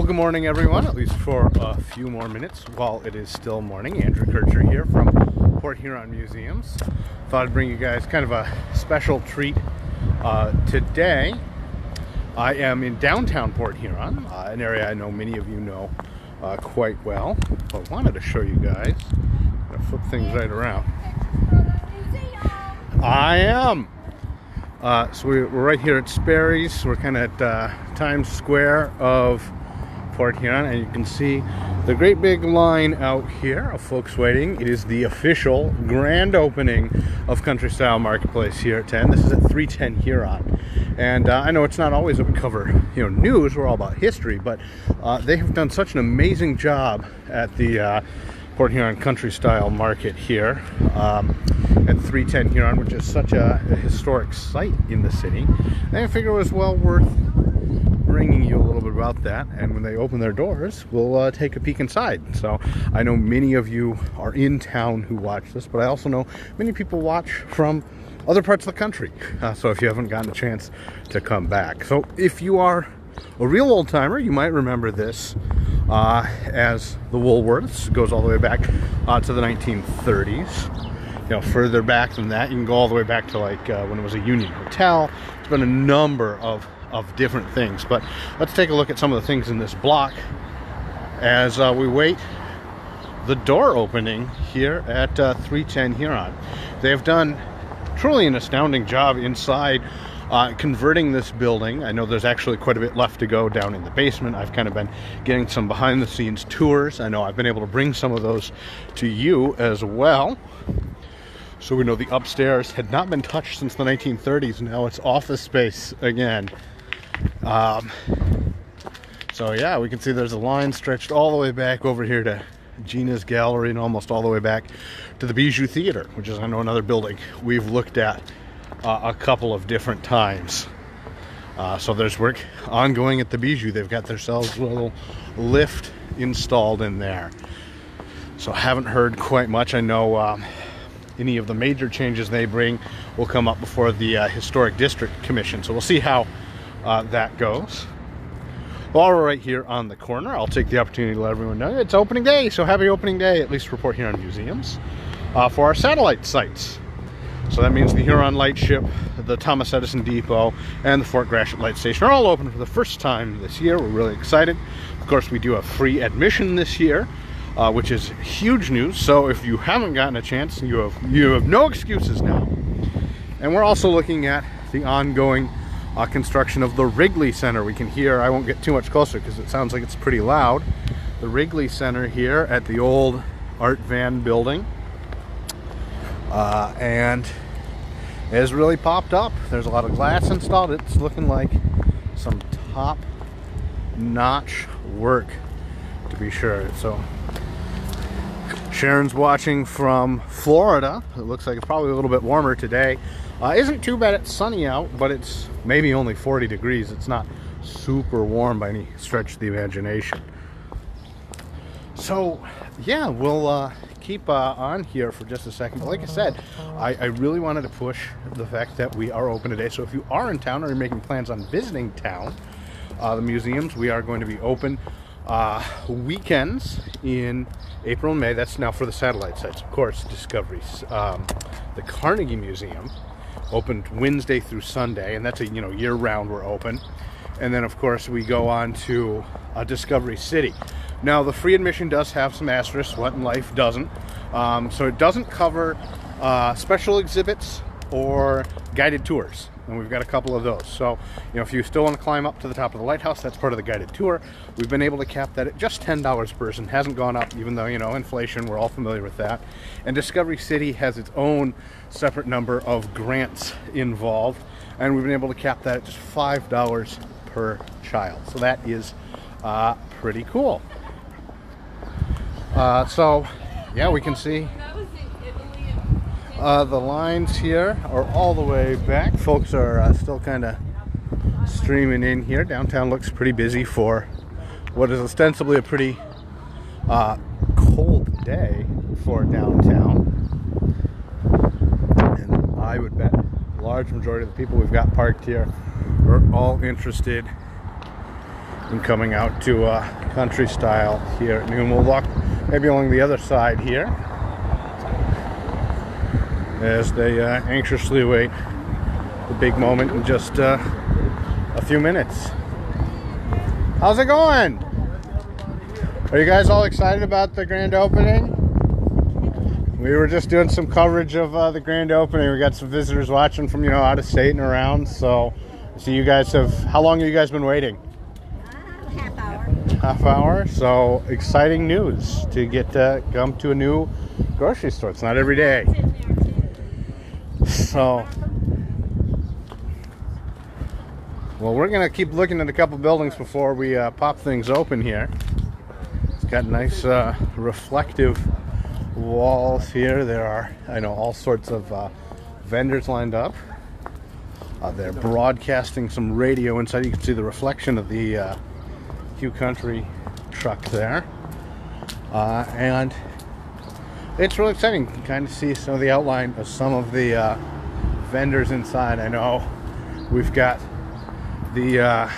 Well, good morning, everyone, at least for a few more minutes while it is still morning. Andrew Kircher here from Port Huron Museums. Thought I'd bring you guys kind of a special treat today. I am in downtown Port Huron, an area I know many of you know quite well. But I wanted to show you guys. I'm going to flip things right around. I am! So we're right here at Sperry's. We're kind of at Times Square of Port Huron, and you can see the great big line out here of folks waiting. It is the official grand opening of Country Style Marketplace here at 10. This is at 310 Huron. And I know it's not always that we cover, news. We're all about history, but they have done such an amazing job at the Port Huron Country Style Market here at 310 Huron, which is such a historic site in the city. And I figure it was well worth bringing you a little bit about that, and when they open their doors, we'll take a peek inside. So I know many of you are in town who watch this, but I also know many people watch from other parts of the country. So if you haven't gotten a chance to come back. So if you are a real old timer, you might remember this as the Woolworths. It goes all the way back to the 1930s. Further back than that, you can go all the way back to like when it was a Union Hotel. It's been a number of different things, but let's take a look at some of the things in this block as we wait the door opening here at 310 Huron. They have done truly an astounding job inside converting this building. I know there's actually quite a bit left to go down in the basement. I've kind of been getting some behind the scenes tours. I know I've been able to bring some of those to you as well. So we know the upstairs had not been touched since the 1930s. Now it's office space again. So yeah, we can see there's a line stretched all the way back over here to Gina's Gallery and almost all the way back to the Bijou Theater, which is, I know, another building we've looked at a couple of different times. So there's work ongoing at the Bijou. They've got themselves a little lift installed in there. So I haven't heard quite much. I know any of the major changes they bring will come up before the Historic District Commission. So we'll see how that goes. While we're right here on the corner, I'll take the opportunity to let everyone know it's opening day. So happy opening day, at least for Port Huron Museums, for our satellite sites. So that means the Huron Lightship, the Thomas Edison Depot, and the Fort Gratiot Light Station are all open for the first time this year. We're really excited. Of course, we do have free admission this year, which is huge news. So if you haven't gotten a chance, you have no excuses now. And we're also looking at the ongoing construction of the Wrigley Center. We can hear, I won't get too much closer because it sounds like it's pretty loud. The Wrigley Center here at the old Art Van building. And it has really popped up. There's a lot of glass installed. It's looking like some top-notch work, to be sure. So Sharon's watching from Florida. It looks like it's probably a little bit warmer today. Isn't too bad. It's sunny out, but it's maybe only 40 degrees. It's not super warm by any stretch of the imagination. So yeah, we'll keep on here for just a second. But like I said, I really wanted to push the fact that we are open today. So if you are in town or you're making plans on visiting town, the museums, we are going to be open weekends in April and May. That's now for the satellite sites, of course. Discoveries, the Carnegie Museum opened Wednesday through Sunday, and that's a year-round we're open. And then of course we go on to Discovery City. Now the free admission does have some asterisks. What in Life doesn't. So it doesn't cover special exhibits or guided tours, and we've got a couple of those. So if you still want to climb up to the top of the lighthouse, that's part of the guided tour. We've been able to cap that at just $10 a person. Hasn't gone up, even though inflation, we're all familiar with that. And Discovery City has its own separate number of grants involved, and we've been able to cap that at just $5 per child. So that is pretty cool. So yeah, we can see the lines here are all the way back. Folks are still kind of streaming in here. Downtown looks pretty busy for what is ostensibly a pretty cold day for downtown. And I would bet a large majority of the people we've got parked here are all interested and coming out to country style here at noon. We'll walk maybe along the other side here as they anxiously await the big moment in just a few minutes. How's it going? Are you guys all excited about the grand opening? We were just doing some coverage of the grand opening. We got some visitors watching from, out of state and around. So you guys have, how long have you guys been waiting? Half hour. Half hour. So exciting news to get to come to a new grocery store. It's not every day. So, well, we're going to keep looking at a couple buildings before we pop things open here. It's got nice reflective walls here. There are, all sorts of vendors lined up. They're broadcasting some radio inside. You can see the reflection of the Hugh Country truck there. And it's really exciting. You can kind of see some of the outline of some of the vendors inside. I know we've got the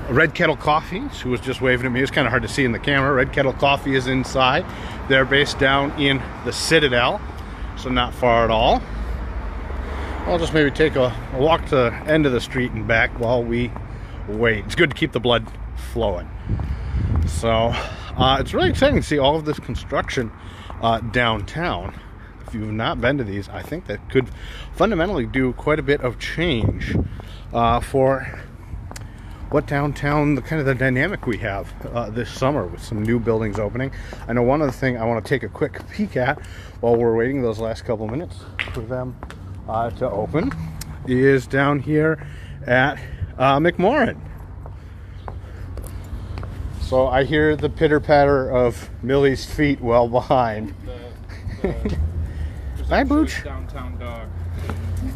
Red Kettle Coffee, who was just waving at me. It's kind of hard to see in the camera. Red Kettle Coffee is inside. They're based down in the Citadel, so not far at all. I'll just maybe take a walk to the end of the street and back while we wait. It's good to keep the blood flowing. So it's really exciting to see all of this construction downtown. If you've not been to these, I think that could fundamentally do quite a bit of change for what downtown, the kind of the dynamic we have this summer with some new buildings opening. I know one other thing I want to take a quick peek at while we're waiting those last couple minutes for them to open is down here at McMorran. So I hear the pitter-patter of Millie's feet well behind. Hi, Booch. Downtown dog.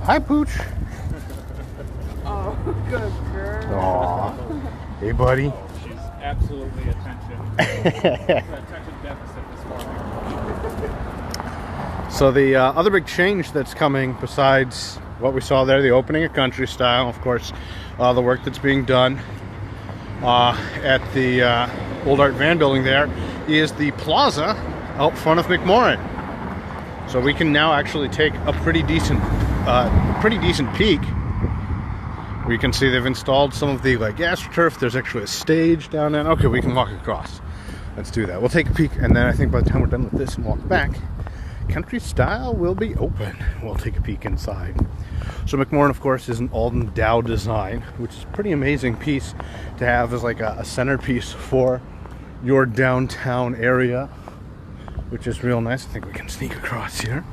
Hi, Booch. Oh, good girl. Aw. Hey, buddy. She's absolutely attention. Attention deficit this morning. So the other big change that's coming besides what we saw there, the opening of Country Style, of course, the work that's being done at the Old Art Van building there, is the plaza out front of McMorran. So we can now actually take a pretty decent peek. We can see they've installed some of the AstroTurf. There's actually a stage down there. Okay, we can walk across. Let's do that. We'll take a peek, and then I think by the time we're done with this and walk back, Country Style will be open. We'll take a peek inside. So McMorran, of course, is an Alden Dow design, which is a pretty amazing piece to have as like a centerpiece for your downtown area, which is real nice. I think we can sneak across here.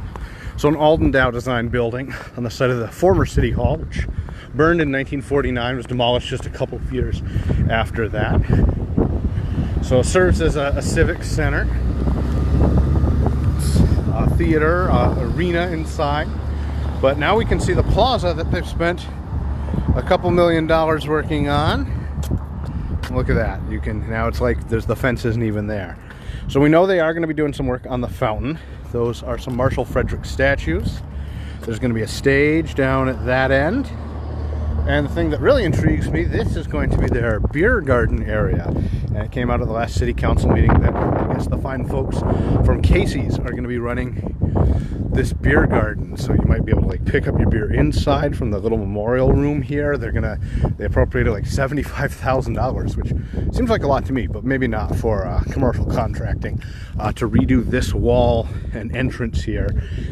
So an Alden Dow design building on the site of the former City Hall, which burned in 1949, was demolished just a couple of years after that. So it serves as a civic center, a theater, arena inside. But now we can see the plaza that they've spent a couple $1 million working on. Look at that. You can, now it's like the fence isn't even there. So we know they are going to be doing some work on the fountain. Those are some Marshall Frederick statues. There's going to be a stage down at that end. And the thing that really intrigues me, this is going to be their beer garden area. And it came out of the last city council meeting that I guess the fine folks from Casey's are going to be running this beer garden. So you might be able to pick up your beer inside from the little memorial room here. They appropriated $75,000, which seems like a lot to me, but maybe not for commercial contracting, to redo this wall and entrance here.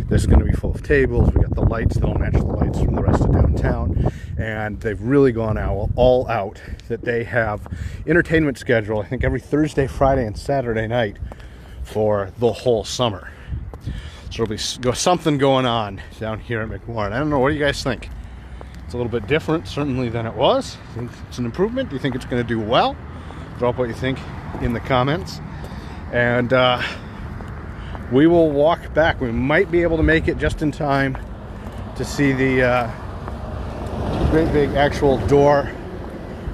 This is going to be full of tables. We got the lights that'll match the lights from the rest of downtown. And they've really gone all out that they have entertainment schedule, I think every Thursday, Friday, and Saturday night for the whole summer. So there'll be something going on down here at McMorran. I don't know, what do you guys think? It's a little bit different, certainly, than it was. I think it's an improvement. Do you think it's going to do well? Drop what you think in the comments. And we will walk back. We might be able to make it just in time to see the great big actual door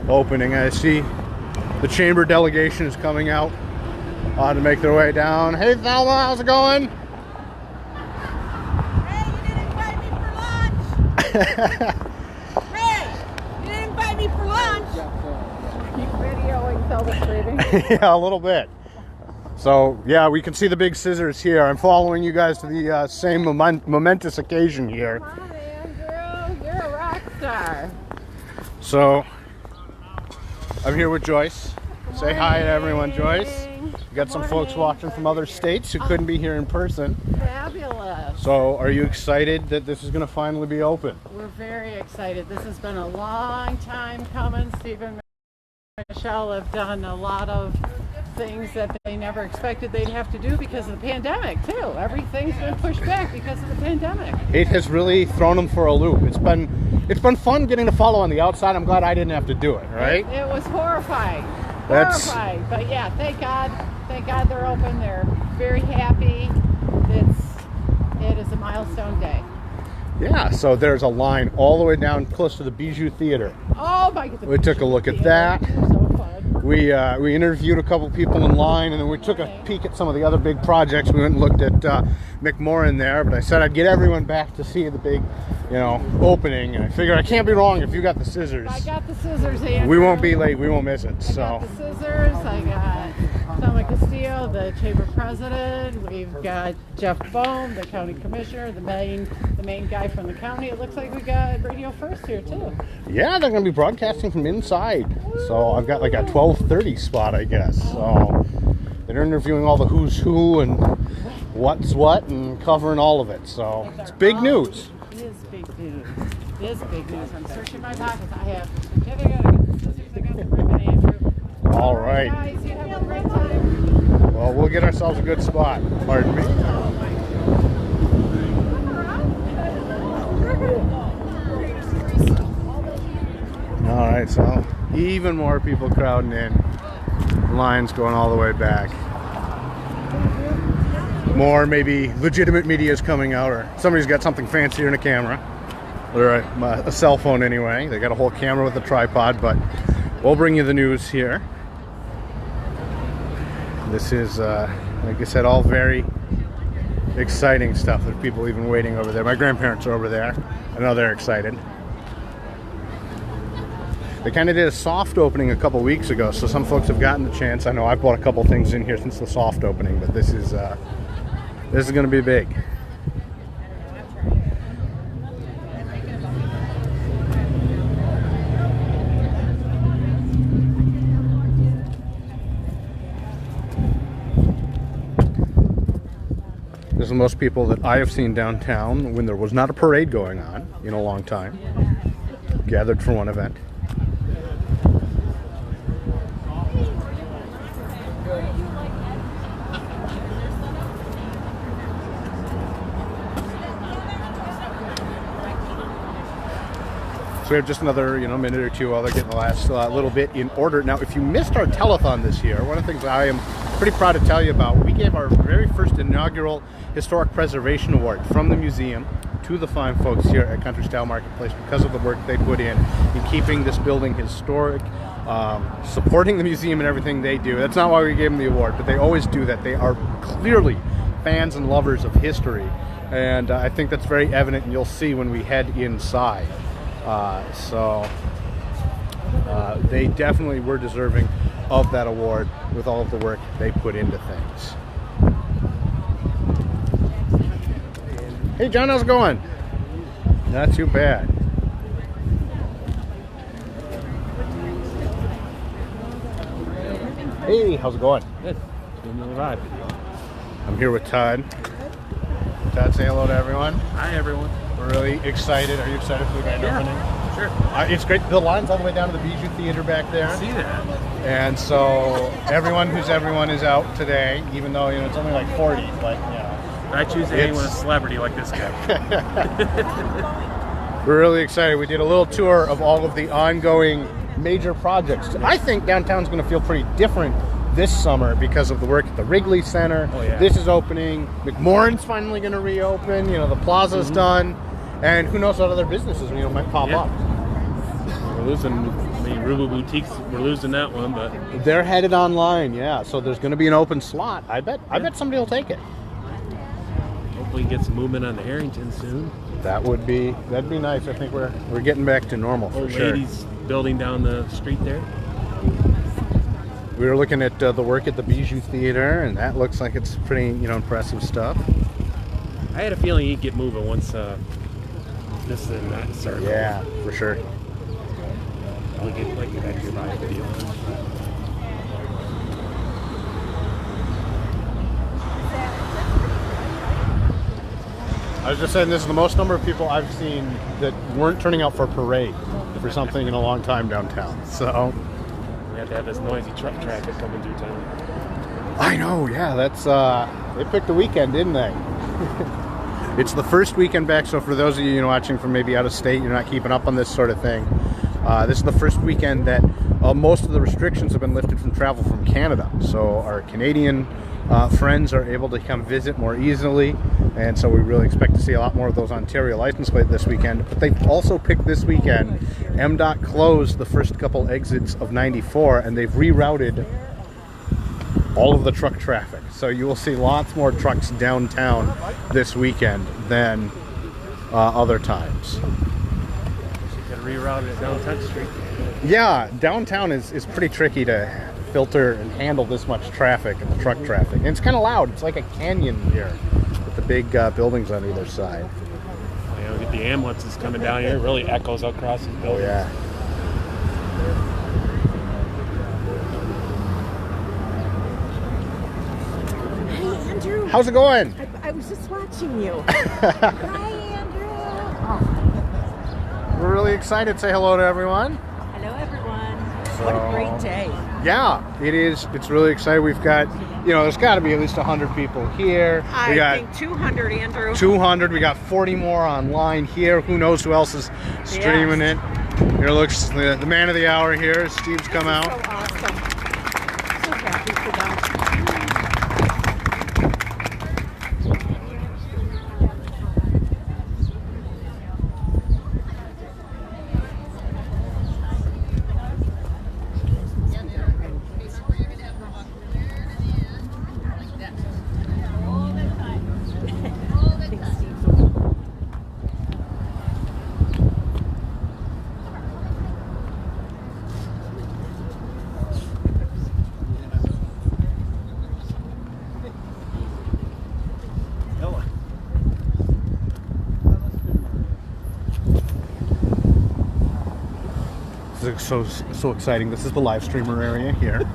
opening. I see the chamber delegation is coming out to make their way down. Hey Thelma, how's it going? Hey, you didn't invite me for lunch. felt the screaming. Yeah, a little bit. So, yeah, we can see the big scissors here. I'm following you guys to the same momentous occasion here. Come on, Andrew. You're a rock star. So, I'm here with Joyce. Say hi to everyone, Joyce. We got some folks watching from other states who couldn't be here in person. Fabulous. So, are you excited that this is going to finally be open? We're very excited. This has been a long time coming. Steve and Michelle have done a lot of things that they never expected they'd have to do because of the pandemic, too. Everything's been pushed back because of the pandemic. It has really thrown them for a loop. It's been fun getting to follow on the outside. I'm glad I didn't have to do it, right? It was horrifying. That's- Horrifying. But yeah, thank God they're open. They're very happy. It is a milestone day. Yeah, so there's a line all the way down close to the Bijou Theater. Oh my God. We took a look at that. So fun. We interviewed a couple people in line, and then we took a peek at some of the other big projects. We went and looked at McMorrin there, but I said I'd get everyone back to see the big, opening. And I figured I can't be wrong if you got the scissors. I got the scissors, Andrew. We won't be late. We won't miss it. I So got the scissors. I got Selma Castillo, the chamber president. We've got Jeff Bohm, the county commissioner, the main guy from the county. It looks like we got Radio First here too. yeah, they're going to be broadcasting from inside. So I've got like a 12:30 spot, I guess. So they're interviewing all the who's who and what's what and covering all of it. So it's big news. It is big news. It is big news. I'm searching my pockets. I have certificate. I got the scissors. I got the ribbon, Andrew. All right. Guys, you have a great time. Well, we'll get ourselves a good spot. Pardon me. All right, so even more people crowding in. Lines going all the way back. More maybe legitimate media is coming out, or somebody's got something fancier than a camera, or a cell phone anyway. They got a whole camera with a tripod, but we'll bring you the news here. This is, like I said, all very exciting stuff. There's people even waiting over there. My grandparents are over there. I know they're excited. They kind of did a soft opening a couple weeks ago, so some folks have gotten the chance. I know I've bought a couple things in here since the soft opening, but this is going to be big. This is the most people that I have seen downtown when there was not a parade going on in a long time, gathered for one event. So we have just another, minute or two while they're getting the last little bit in order. Now, if you missed our telethon this year, one of the things I am pretty proud to tell you about, we gave our very first inaugural Historic Preservation Award from the museum to the fine folks here at Country Style Marketplace because of the work they put in keeping this building historic, supporting the museum and everything they do. That's not why we gave them the award, but they always do that. They are clearly fans and lovers of history, and I think that's very evident, and you'll see when we head inside. They definitely were deserving of that award with all of the work they put into things. Hey John, how's it going? Not too bad. Hey, how's it going? Good. Doing the ride. I'm here with Todd. Todd, say hello to everyone. Hi, everyone. We're really excited. Are you excited for the grand opening? Sure. It's great. The line's all the way down to the Bijou Theater back there. See that? And so everyone is out today, even though it's only like 40. But I choose to hang with a celebrity like this guy. we're really excited. We did a little tour of all of the ongoing major projects. I think downtown's going to feel pretty different this summer because of the work at the Wrigley Center. Oh, yeah. This is opening. McMorrin's finally going to reopen. The plaza's done. And who knows what other businesses might pop up. We're losing, Rubu Boutiques, we're losing that one, but They're headed online, yeah. So there's going to be an open slot. I bet somebody will take it. hopefully get some movement on the Harrington soon. That'd be nice. I think we're getting back to normal for Old sure. ladies building down the street there. We were looking at the work at the Bijou Theater, and that looks like it's pretty, impressive stuff. I had a feeling he'd get moving once this and that started. Yeah, for sure. I'll get like an extra buy video. I was just saying, this is the most number of people I've seen that weren't turning out for a parade for something in a long time downtown. So We have to have this noisy truck traffic coming through town. I know, yeah, that's they picked a weekend, didn't they? It's the first weekend back, so for those of you watching from maybe out of state, you're not keeping up on this sort of thing. This is the first weekend that most of the restrictions have been lifted from travel from Canada. So our Canadian friends are able to come visit more easily, and so we really expect to see a lot more of those Ontario license plates this weekend. But they've also picked this weekend, MDOT closed the first couple exits of 94, and they've rerouted all of the truck traffic. So you will see lots more trucks downtown this weekend than other times. Got to reroute it down 10th Street. Yeah, downtown is pretty tricky to filter and handle this much traffic and the truck traffic. And it's kind of loud. It's like a canyon here with the big buildings on either side. Get the ambulances coming down here. It really echoes across the building. Oh, yeah. Hey, Andrew. How's it going? I was just watching you. Hi, Andrew. Oh. We're really excited. Say hello to everyone. Hello, everyone. What a great day. Yeah, it is. It's really exciting. We've got, there's got to be at least 100 people here. We got I think 200, Andrew. 200. We got 40 more online here. Who knows who else is streaming it. Here looks the man of the hour here. Steve's come out. So awesome. So happy for them. This is so exciting. This is the live streamer area here.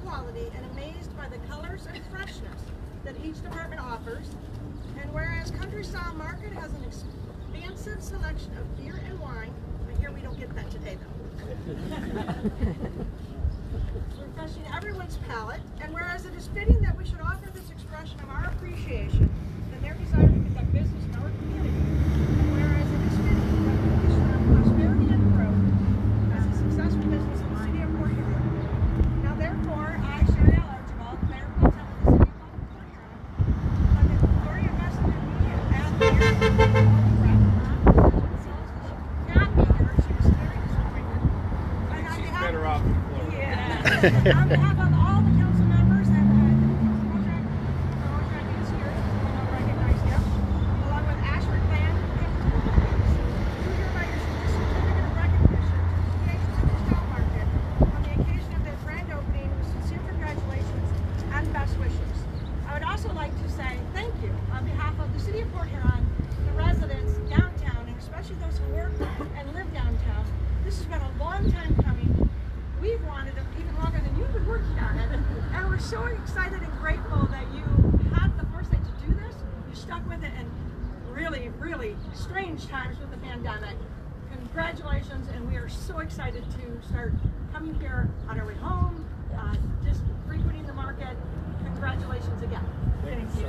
quality and amazed by the colors and freshness that each department offers. And whereas Country Style Market has an expansive selection of beer and wine, I hear we don't get that today though. Refreshing everyone's palate, and whereas it is fitting that we should offer this expression of our appreciation and their desire to conduct business in our community, and whereas it is fitting that we wish them prosperity and growth as a successful business in the city of Port Huron. Now therefore, I, Sherry L. Archibald, Mayor Pro Tem of the City of Port Huron, have the glory invested in me as mayor of the not be here, she was very disappointed. And on She's behalf better off in Florida. on behalf of all the council members and is here, I don't recognize him, along with Ashford Land, who hereby issue this certificate of recognition to the Country Style Market on the occasion of their grand opening with sincere congratulations and best wishes. I would also like to say thank you on behalf of the City of Port Huron, the residents downtown, and especially those who work and live downtown. This has been a long time coming. We've wanted it even longer than you've been working on it, and we're so excited and grateful that you had the foresight to do this. You stuck with it in really, really strange times with the pandemic. Congratulations, and we are so excited to start coming here on our way home, just frequenting the market. Congratulations again. Thank you.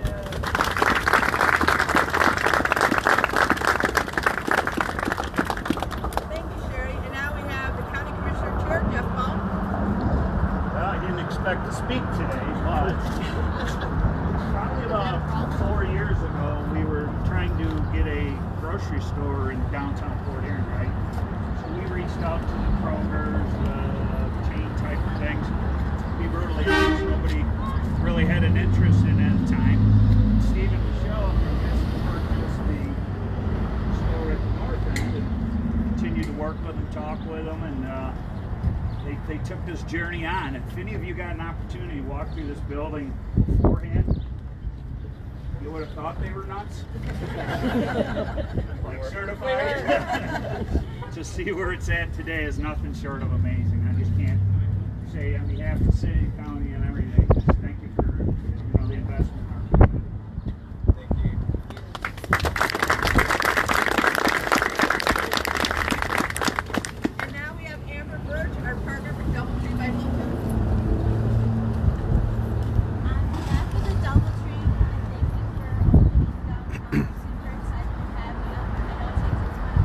Thank you, Sherry. And now we have the County Commissioner Chair, Jeff Bone. Well, I didn't expect to speak today, but probably about 4 years ago, we were trying to get a grocery store in downtown Port Huron, right? So we reached out to the Krogers, chain type of things. To be brutally honest, nobody really had an interest in it at the time. Steve and Michelle from this purchased the store at the north end and continued to work with them, talk with them, and they took this journey on. If any of you got an opportunity to walk through this building beforehand, you would have thought they were nuts. Like certified. To see where it's at today is nothing short of amazing. I just can't say on behalf of the city, county, and everything, just thank you for the investment in our community. Thank you. And now we have Amber Birch, our partner for Doubletree by Hilton. On behalf of the Doubletree, thank you for opening downtown. Super excited to have you. I know it takes a ton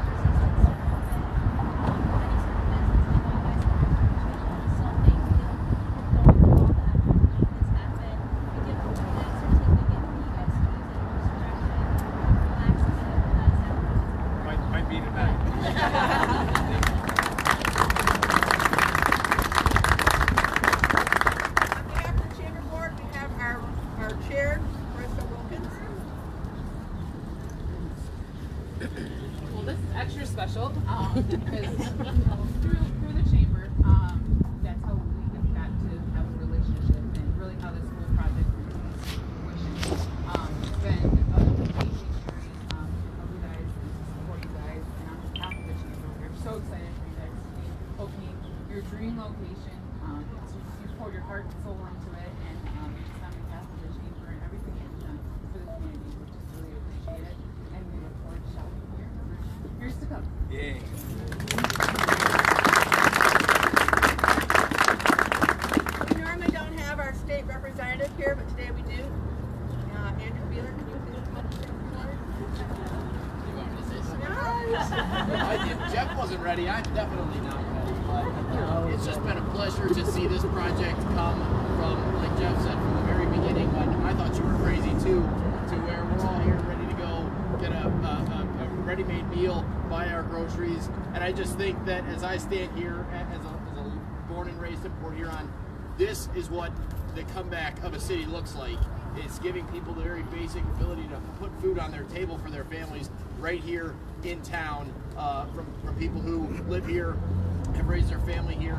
of persistence to open any sort of business. I know you guys have been so thank you for going through all that to make this happen. We give a that certificate for you guys to use at your discretion. Relax a bit with us afterwards. Might be tonight. On behalf of the Chamber Board, we have our chair, Marissa Wilkins. Well, this is extra special because through the chamber, that's how we have got to have a relationship and really how this whole project comes to fruition. It's been an amazing journey of you guys and to support you guys, and on behalf of the chamber, we're so excited for you guys to be opening your dream location. You poured your heart and soul into it, and just on behalf of the chamber and everything that you've done for the community, we just really appreciate it, and we look forward to shopping here for years to come. Yay. We normally don't have our state representative here, but today we do. Andrew Beeler, can you please come up and say a few words? If Jeff wasn't ready, I'm definitely not ready. But it's just been a pleasure to see this project come from, like Jeff said, from the very beginning. When I thought you were crazy too, to where we're all here ready to go get a ready-made meal, buy our groceries, and I just think that as I stand here as a born and raised in Port Huron, this is what the comeback of a city looks like. It's giving people the very basic ability to put food on their table for their families right here in town, from people who live here, have raised their family here.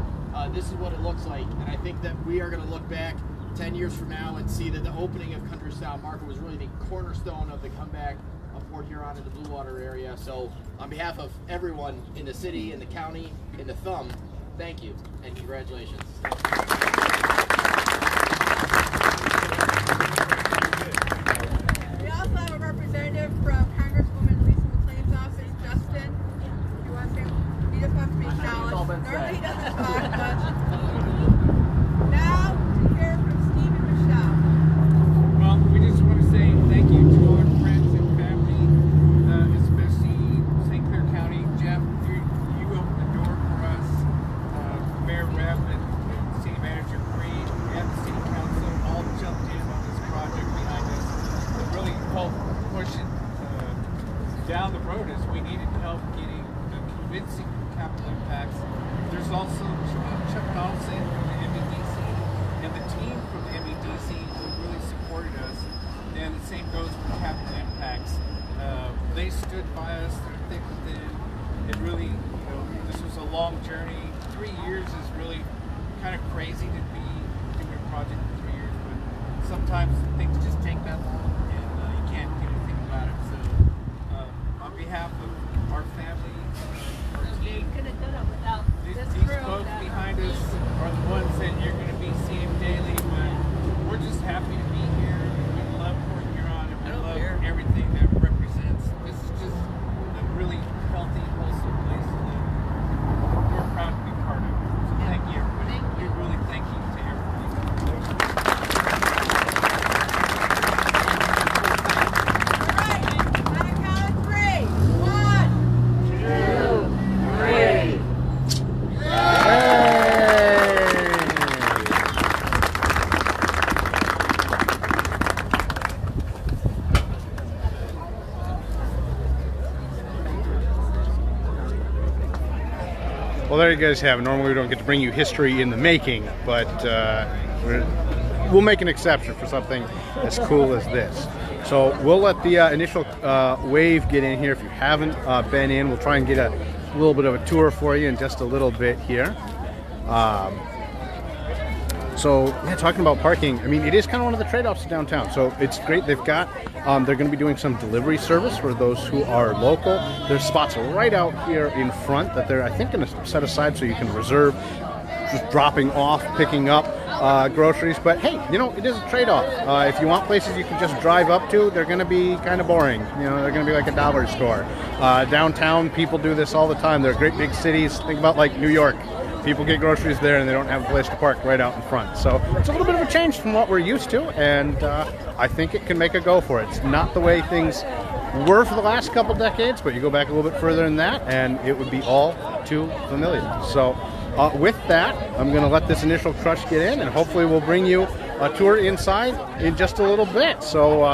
This is what it looks like, and I think that we are going to look back 10 years from now and see that the opening of Country Style Market was really the cornerstone of the comeback of Port Huron and the Blue Water area. So on behalf of everyone in the city, in the county, in the Thumb, thank you and congratulations. also Chuck Donaldson from the MEDC and the team from the MEDC who really supported us. And the same goes for Capital Impacts. They stood by us through thick and thin. It really, this was a long journey. 3 years is really kind of crazy to be doing a project for 3 years, but sometimes things just take that long and you can't do anything about it. So on behalf of our family, our team, Couldn't have done it without these this crew. folks behind us are the ones that you're going to be seeing daily, but we're just happy to be here. We love Port Huron and we love everything that it represents. This is just a really healthy, wholesome place that we're proud to be part of. So thank you, everybody. We really thank you to everybody. All right, on a count of 3. 1, 2, 3. Well, there you guys have it. Normally we don't get to bring you history in the making, but we'll make an exception for something as cool as this. So we'll let the initial wave get in here. If you haven't been in, we'll try and get a little bit of a tour for you in just a little bit here. So yeah, talking about parking, I mean, it is kind of one of the trade-offs of downtown. So it's great. They've got, they're going to be doing some delivery service for those who are local. There's spots right out here in front that they're, I think, going to set aside so you can reserve just dropping off, picking up groceries. But hey, it is a trade-off. If you want places you can just drive up to, they're going to be kind of boring. They're going to be like a dollar store. Downtown, people do this all the time. They're great big cities. Think about like New York. People get groceries there and they don't have a place to park right out in front. So it's a little bit of a change from what we're used to, and I think it can make a go for it. It's not the way things were for the last couple decades, but you go back a little bit further than that and it would be all too familiar. So with that, I'm going to let this initial crush get in, and hopefully we'll bring you a tour inside in just a little bit. So